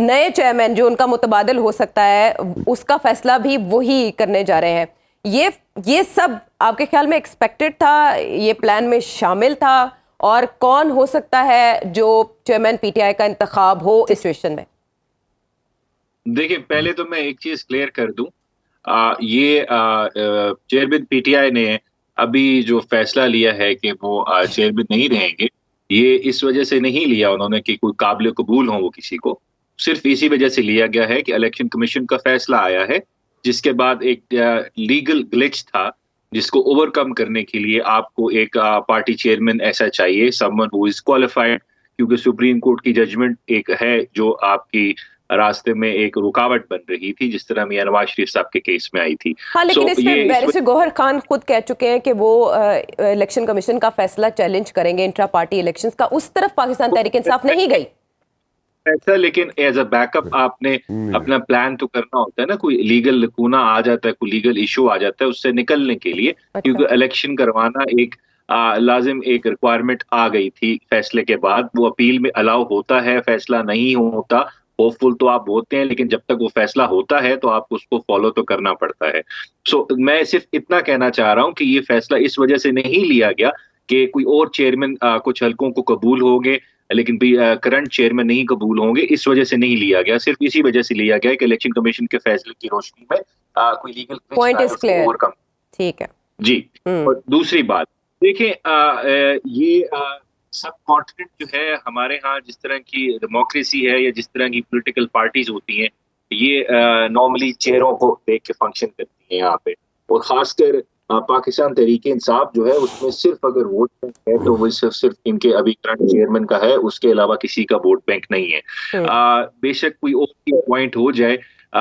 नए चेयरमैन जो उनका मुतबादल हो सकता है उसका फैसला भी वही करने जा रहे हैं। ये सब आपके ख्याल में एक्सपेक्टेड था, ये प्लान में शामिल था? और कौन हो सकता है जो चेयरमैन पीटीआई का इंतखाब हो इस सिचुएशन में? देखिए, पहले तो मैं एक चीज क्लियर कर दूं, ये चेयरमैन पीटीआई ने अभी जो फैसला लिया है कि वो चेयरमैन नहीं रहेंगे, ये इस वजह से नहीं लिया उन्होंने कि कोई काबिल कबूल हो वो किसी को। सिर्फ इसी वजह से लिया गया है कि इलेक्शन कमीशन का फैसला आया है, जिसके बाद एक लीगल ग्लिच था, जिसको ओवरकम करने के लिए आपको एक पार्टी चेयरमैन ऐसा चाहिए, समवन हु इज क्वालिफाइड, क्योंकि सुप्रीम कोर्ट की जजमेंट एक है जो आपकी रास्ते में एक रुकावट बन रही थी, जिस तरह मियां नवाज शरीफ साहब के केस में आई थी। हाँ, लेकिन इसमें बैरिस्टर गौहर खान खुद कह चुके हैं कि वो इलेक्शन कमीशन का फैसला चैलेंज करेंगे इंट्रा पार्टी इलेक्शंस का। उस तरफ पाकिस्तान तहरीक इंसाफ नहीं गई ऐसा, लेकिन एज अ बैकअप आपने अपना प्लान तो करना होता है ना। कोई लीगल लकूना आ जाता है, कोई लीगल इशू आ जाता है, उससे निकलने के लिए, क्योंकि इलेक्शन करवाना एक लाजिम एक रिक्वायरमेंट आ गई थी फैसले के बाद। वो अपील में अलाउ होता है, फैसला नहीं होता, होपफुल तो आप होते हैं, लेकिन जब तक वो फैसला होता है तो आपको उसको फॉलो तो करना पड़ता है। सो मैं सिर्फ इतना कहना चाह रहा हूं कि ये फैसला इस वजह से नहीं लिया गया कि कोई और चेयरमैन कुछ हलकों को कबूल होंगे, लेकिन करंट चेयरमैन नहीं कबूल होंगे, इस वजह से नहीं लिया गया। सिर्फ इसी वजह से लिया गया कि इलेक्शन कमीशन के फैसले की रोशनी में कोई legal point is clear. Overcome. ठीक है जी। और दूसरी बात, देखिए, ये सब कॉन्टिनेंट जो है हमारे यहाँ, जिस तरह की डेमोक्रेसी है या जिस तरह की पॉलिटिकल पार्टीज होती हैं, ये नॉर्मली चेयरों को देख के फंक्शन करती हैं यहाँ पे। और खासकर पाकिस्तान तहरीक इंसाफ जो है, उसमें सिर्फ अगर वोट बैंक है तो वो सिर्फ इनके अभी करंट चेयरमैन का है, उसके अलावा किसी का वोट बैंक नहीं है। बेशक कोई और पॉइंट हो जाए,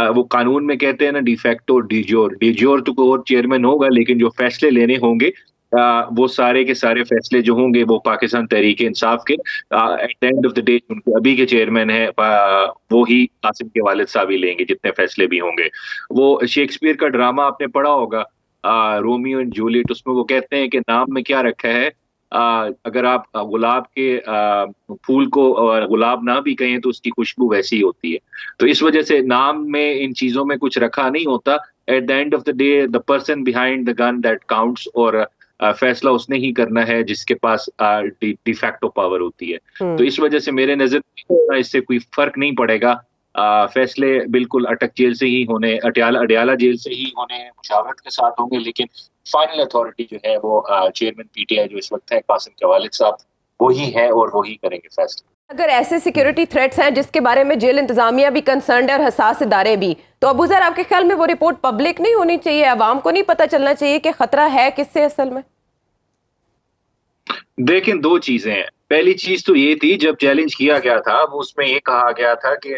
वो कानून में कहते हैं ना, डिफेक्टो डिजोर तो कोई और चेयरमैन होगा, लेकिन जो फैसले लेने होंगे वो सारे के सारे फैसले जो होंगे वो पाकिस्तान तहरीक इंसाफ के at the end of the day उनके अभी के चेयरमैन है वो ही कासिम के वालिद साहब ही लेंगे, जितने फैसले भी होंगे। वो शेक्सपियर का ड्रामा आपने पढ़ा होगा, रोमियो एंड जूलियट, उसमें वो कहते हैं कि नाम में क्या रखा है, अगर आप गुलाब के फूल को गुलाब ना भी कहें तो उसकी खुशबू वैसी ही होती है। तो इस वजह से नाम में इन चीजों में कुछ रखा नहीं होता। At the end of the day the person behind the gun that counts, और फैसला उसने ही करना है जिसके पास डिफैक्टो पावर होती है। तो इस वजह से मेरे नजर में इससे कोई फर्क नहीं पड़ेगा। फैसले बिल्कुल अटक जेल से ही होने, अडियाला जेल से ही होने, मुशावरत के साथ होंगे, लेकिन फाइनल अथॉरिटी जो है वो चेयरमैन पीटीआई जो इस वक्त है कासिम के वालिद साहब, वो ही है और वो ही करेंगे फैसले। अगर ऐसे सिक्योरिटी थ्रेट्स हैं जिसके बारे में जेल इंतजामिया भी कंसर्न है और हसास इदारे भी, तो अबूजर आपके ख्याल में वो रिपोर्ट पब्लिक नहीं होनी चाहिए? अवाम को नहीं पता चलना चाहिए कि खतरा है किससे असल में? देखें, दो चीजें हैं। पहली चीज तो ये थी, जब चैलेंज किया गया था वो उसमें ये कहा गया था कि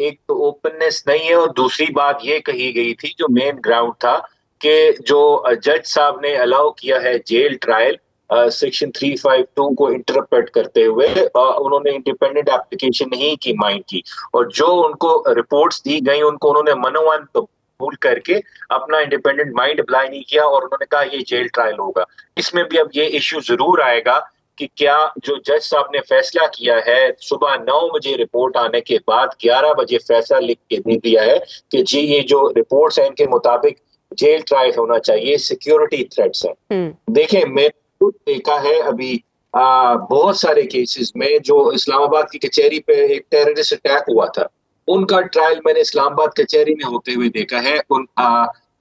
एक तो ओपननेस नहीं है, और दूसरी बात ये कही गई थी जो मेन ग्राउंड था कि जो जज साहब ने अलाउ किया है जेल ट्रायल सेक्शन 352 को इंटरप्रेट करते हुए, उन्होंने इंडिपेंडेंट एप्लीकेशन नहीं की माइंड की, और जो उनको रिपोर्ट्स दी गई उनको उन्होंने मनोवन कबूल करके अपना इंडिपेंडेंट माइंड अप्लाई नहीं किया, और उन्होंने कहा ये जेल ट्रायल होगा। इसमें भी अब ये इश्यू जरूर आएगा कि क्या जो जज साहब ने फैसला किया है, सुबह 9 बजे रिपोर्ट आने के बाद 11 बजे फैसला लिख के दे दिया है कि जी ये जो रिपोर्ट्स हैं इनके मुताबिक जेल ट्रायल होना चाहिए, सिक्योरिटी थ्रेट्स हैं। देखें, मैंने खुद देखा है अभी बहुत सारे केसेस में जो इस्लामाबाद की कचहरी पे एक टेररिस्ट अटैक हुआ था, उनका ट्रायल मैंने इस्लामाबाद कचहरी में होते हुए देखा है, उन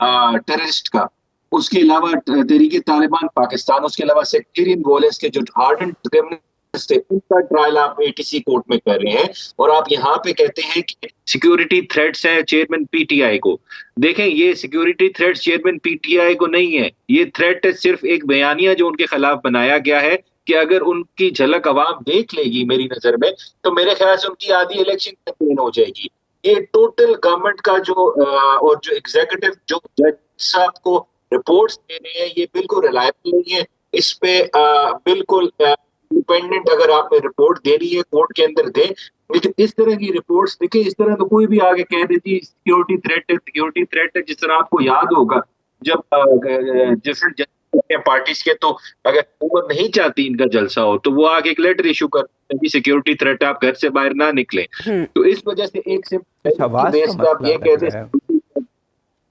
टेररिस्ट का। उसके अलावा तहरीके तालिबान पाकिस्तान, उसके अलावा सेक्टेरियन वॉयलेंस के जो हार्डेंड क्रिमिनल्स थे, उनका ट्रायल आप एटीसी कोर्ट में कर रहे हैं, और आप यहाँ पे कहते हैं कि सिक्योरिटी थ्रेट्स है चेयरमैन पीटीआई को। देखें, ये सिक्योरिटी थ्रेट्स चेयरमैन पीटीआई को नहीं है, ये थ्रेट है सिर्फ एक बयानिया जो उनके खिलाफ बनाया गया है कि अगर उनकी झलक अवाम देख लेगी मेरी नजर में, तो मेरे ख्याल से उनकी आधी इलेक्शन कैंपेन हो जाएगी। ये टोटल गवर्नमेंट का जो और जो एग्जीक्यूटिव जो जज साहब को रिपोर्ट्स दे रहे हैं, ये बिल्कुल रिलायबल नहीं है। इस पे बिल्कुल इंडिपेंडेंट अगर आपने रिपोर्ट देनी है कोर्ट के अंदर दें, लेकिन इस तरह की रिपोर्ट्स देखिए, इस तरह तो कोई भी आगे कह देती सिक्योरिटी थ्रेट है, सिक्योरिटी थ्रेट है। जिस तरह आपको याद होगा जब डिफरेंट पार्टीज के, तो अगर हुकूमत नहीं चाहती इनका जलसा हो तो वो आगे एक लेटर इशू कर कि सिक्योरिटी थ्रेट आप घर से बाहर ना निकले। तो इस वजह से एक कुछ आवाज बेस का पे आप मसला ये लग कहते रहा है।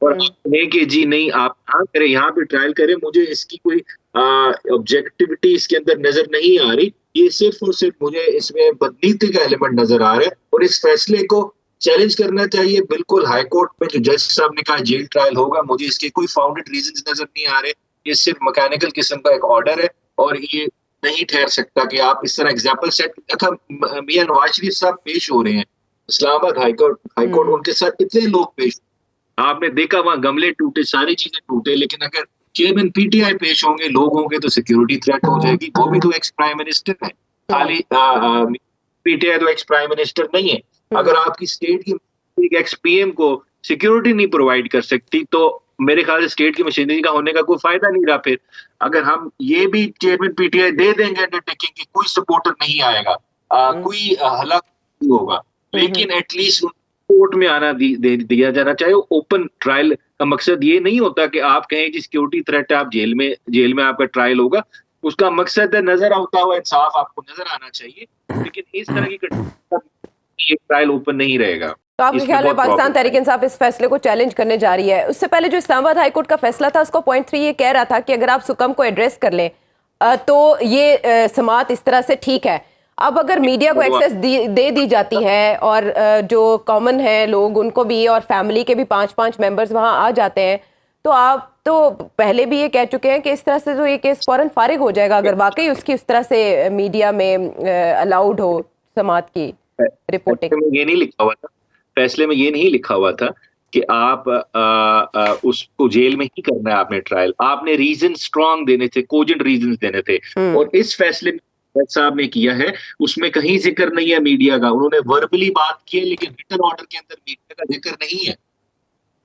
और नहीं कि जी नहीं आप यहाँ करें, यहाँ पे ट्रायल करें, मुझे इसकी कोई ऑब्जेक्टिविटी इसके अंदर नजर नहीं आ रही। ये सिर्फ और सिर्फ मुझे इसमें बदनीति का एलिमेंट नजर आ रहा है और इस फैसले को चैलेंज करना चाहिए। बिल्कुल हाई कोर्ट में जो जज साहब ने कहा जेल ट्रायल होगा, मुझे इसके कोई फाउंडेड रीजंस नजर नहीं आ रहे। ये सिर्फ मैकेनिकल किस्म का एक ऑर्डर है और ये नहीं ठहर सकता कि आप इस तरह एग्जाम्पल सेट। अच्छा, मियां नवाज शरीफ साहब पेश हो रहे हैं इस्लामाबाद हाईकोर्ट उनके साथ इतने लोग पेश, आपने देखा वहां गमले टूटे, सारी चीजें टूटे, लेकिन अगर चेयरमैन पीटीआई पेश होंगे, लोग होंगे, तो सिक्योरिटी थ्रेट हो जाएगी। वो भी तो एक्स प्राइम मिनिस्टर है, खाली पीटीआई तो एक्स प्राइम मिनिस्टर नहीं है। अगर आपकी स्टेट की एक्स पीएम को सिक्योरिटी नहीं प्रोवाइड कर सकती तो मेरे ख्याल से स्टेट की मशीनरी का होने का कोई फायदा नहीं रहा। फिर अगर हम ये भी चेयरमैन पीटीआई दे देंगे अंडरटेकिंग की, कोई सपोर्टर नहीं आएगा, कोई हलाक नहीं होगा, लेकिन एटलीस्ट कोर्ट में आना दिया जाना चाहिए। ओपन ट्रायल का मकसद ये नहीं होता कि आप कहें कि सिक्योरिटी थ्रेट है, आप जेल में आपका ट्रायल होगा। उसका मकसद है नजर आता हुआ इंसाफ आपको नजर आना चाहिए, लेकिन इस तरह की ट्रायल ओपन नहीं रहेगा। तो आपके ख्याल में पाकिस्तान तहरीक इंसाफ इस फैसले को चैलेंज करने जा रही है? उससे पहले जो इस्लामाबाद हाईकोर्ट का फैसला था, उसको पॉइंट 3 ये कह रहा था कि अगर आप सुकम को एड्रेस कर लें तो ये समात इस तरह से ठीक है। अब अगर मीडिया को एक्सेस दे दी जाती है और जो कॉमन है लोग, उनको भी, और फैमिली के भी 5-5 मेंबर्स वहां आ जाते हैं, तो आप तो पहले भी ये कह चुके हैं कि इस तरह से तो ये केस फौरन फारिग हो जाएगा अगर वाकई उसकी उस तरह से मीडिया में अलाउड हो समात की रिपोर्टिंग। ये नहीं लिखा हुआ था फैसले में, ये नहीं लिखा हुआ था कि आप उसको जेल में ही करना है आपने ट्रायल। आपने रीजन स्ट्रांग देने थे, कोजेंट रीजन देने थे, और इस फैसले में जज साहब ने किया है उसमें कहीं जिक्र नहीं है मीडिया का। उन्होंने वर्बली बात की है, लेकिन रिटन ऑर्डर के अंदर मीडिया का जिक्र नहीं है।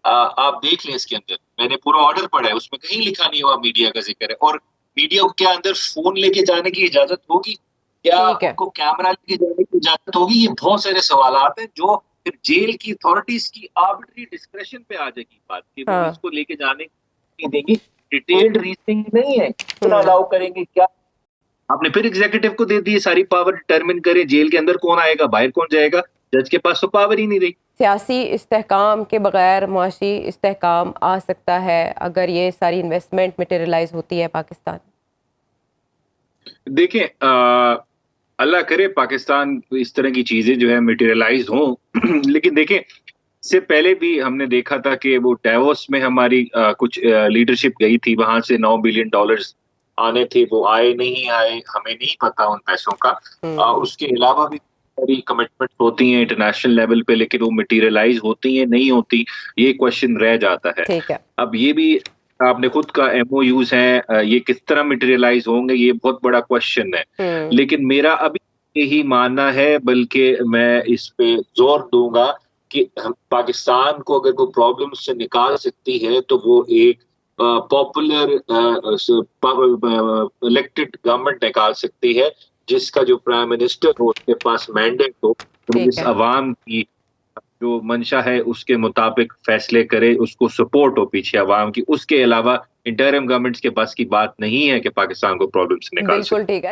आप देख लें, इसके अंदर मैंने पूरा ऑर्डर पढ़ा है, उसमें कहीं लिखा नहीं हुआ मीडिया का जिक्र है। और मीडिया को क्या अंदर फोन लेके जाने की इजाजत होगी, क्या आपको कैमरा लेके जाने की इजाजत होगी? ये बहुत सारे सवालात हैं जो फिर जेल की अथॉरिटीज की आर्बिट्री डिस्क्रेशन पे आ जाएगी बात कि वो इसको लेके जाने नहीं देंगी। डिटेल्ड रीजनिंग नहीं है, कितना अलाउ करेंगे, क्या आपने फिर एग्जीक्यूटिव को दे दी सारी पावर, डिटरमिन करे जेल के अंदर कौन आएगा बाहर कौन जाएगा। जज के पास तो पावर ही नहीं रही। सियासी इस्तेहकाम के बगैर मुआशी इस्तेहकाम आ सकता है अगर ये सारी इन्वेस्टमेंट मटेरियलाइज होती है पाकिस्तान। देखें, अल्लाह करे पाकिस्तान इस तरह की चीजें जो है मटेरियलाइज हों लेकिन देखें, इससे पहले भी हमने देखा था कि वो डेवोस में हमारी कुछ लीडरशिप गई थी, वहां से $9 बिलियन आने थे, वो आए नहीं आए हमें नहीं पता उन पैसों का। उसके अलावा भी सारी कमिटमेंट होती हैं इंटरनेशनल लेवल पे, लेकिन वो मटेरियलाइज होती हैं नहीं होती, ये क्वेश्चन रह जाता है। अब ये भी आपने खुद का MOUs हैं, ये किस तरह मटेरियलाइज होंगे, ये बहुत बड़ा क्वेश्चन है। लेकिन मेरा अभी यही मानना है, बल्कि मैं इस पे जोर दूंगा कि पाकिस्तान को अगर कोई प्रॉब्लम से निकाल सकती है तो वो एक पॉपुलर इलेक्टेड गवर्नमेंट निकाल सकती है, जिसका जो प्राइम मिनिस्टर हो उसके पास मैंडेट हो, तो इस अवाम की जो मंशा है उसके मुताबिक फैसले करे, उसको सपोर्ट हो पीछे अवाम की। उसके अलावा इंटरिम गवर्नमेंट्स के पास की बात नहीं है कि पाकिस्तान को प्रॉब्लम से निकाल सके। बिल्कुल ठीक है।